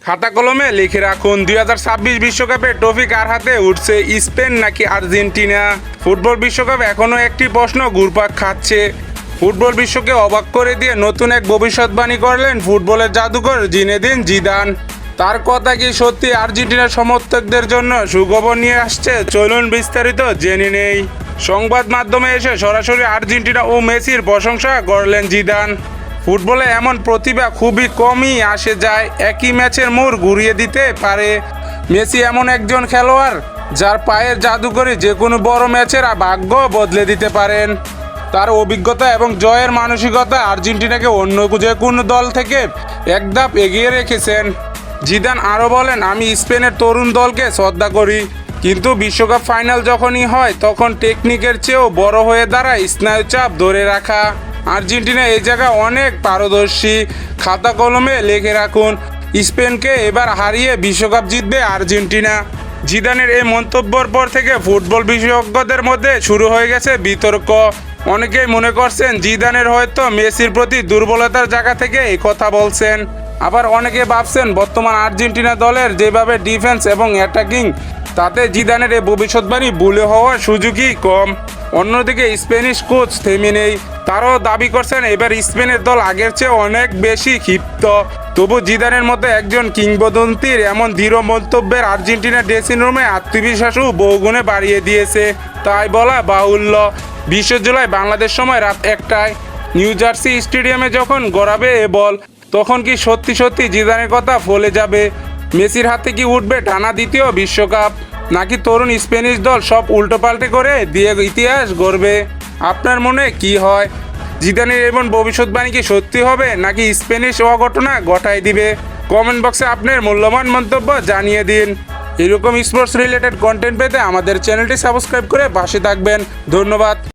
খাতা কলমে লিখে রাখুন 2026 বিশ্বকাপে ট্রফি কার হাতে উঠছে, স্পেন নাকি আর্জেন্টিনা? ফুটবল বিশ্বকাপ এখনও একটি প্রশ্ন ঘুরপাক খাচ্ছে। ফুটবল বিশ্বকে অবাক করে দিয়ে নতুন এক ভবিষ্যৎবাণী করলেন ফুটবলের জাদুকর জিনেদিন জিদান। তার কথা কি সত্যি আর্জেন্টিনার সমর্থকদের জন্য সুখবর নিয়ে আসছে? চলুন বিস্তারিত জেনে নেই। সংবাদ মাধ্যমে এসে সরাসরি আর্জেন্টিনা ও মেসির প্রশংসা করলেন জিদান। ফুটবলে এমন প্রতিভা খুবই কমই আসে যায়, একই ম্যাচের মোড় ঘুরিয়ে দিতে পারে। মেসি এমন একজন খেলোয়াড় যার পায়ের জাদুকরে যে কোনো বড় ম্যাচের ভাগ্য বদলে দিতে পারেন। তার অভিজ্ঞতা এবং জয়ের মানসিকতা আর্জেন্টিনাকে অন্য যে কোনো দল থেকে এক ধাপ এগিয়ে রেখেছেন। জিদান আরও বলেন, আমি স্পেনের তরুণ দলকে শ্রদ্ধা করি, কিন্তু বিশ্বকাপ ফাইনাল যখনই হয় তখন টেকনিকের চেয়েও বড় হয়ে দাঁড়ায় স্নায়ুচাপ ধরে রাখা। আর্জেন্টিনা এই জায়গায় অনেক পারদর্শী। খাতা কলমে লিখে রাখুন, স্পেনকে এবার হারিয়ে বিশ্বকাপ জিতবে আর্জেন্টিনা। জিদানের এই মন্তব্যের পর থেকে ফুটবল বিশেষজ্ঞদের মধ্যে শুরু হয়ে গেছে বিতর্ক। অনেকেই মনে করছেন জিদানের হয়তো মেসির প্রতি দুর্বলতার জায়গা থেকে এই কথা বলছেন। আবার অনেকে ভাবছেন বর্তমান আর্জেন্টিনা দলের যেভাবে ডিফেন্স এবং অ্যাটাকিং, তাতে জিদানের এই ভবিষ্যৎবাণী ভুলে হওয়ার সুযোগই কম। অন্যদিকে স্প্যানিশ কোচ থেমে নেই, তারাও দাবি করছেন এবার স্পেনের দল আগের চেয়ে অনেক বেশি ক্ষিপ্ত। তবু জিদানের মতো একজন কিংবদন্তির এমন দৃঢ় মন্তব্যের আর্জেন্টিনার ড্রেসিং রুমে আত্মবিশ্বাসও বহুগুণে বাড়িয়ে দিয়েছে, তাই বলা বাহুল্য। 20 জুলাই বাংলাদেশ সময় রাত 1টায় নিউ জার্সি স্টেডিয়ামে যখন গড়াবে এ বল, তখন কি সত্যি সত্যি জিদানের কথা ফলে যাবে? মেসির হাতে কি উঠবে টানা দ্বিতীয় বিশ্বকাপ, নাকি তরুণ স্প্যানিশ দল সব উল্টোপাল্টে করে দিয়ে ইতিহাস গড়বে? আপনার মনে কি হয়? জিদানের এমন ভবিষ্যৎবাণী কি সত্যি হবে, নাকি স্প্যানিশ অঘটনা ঘটায় দিবে? কমেন্ট বক্সে আপনার মূল্যবান মন্তব্য জানিয়ে দিন। এরকম স্পোর্টস রিলেটেড কন্টেন্ট পেতে আমাদের চ্যানেলটি সাবস্ক্রাইব করে পাশে থাকবেন। ধন্যবাদ।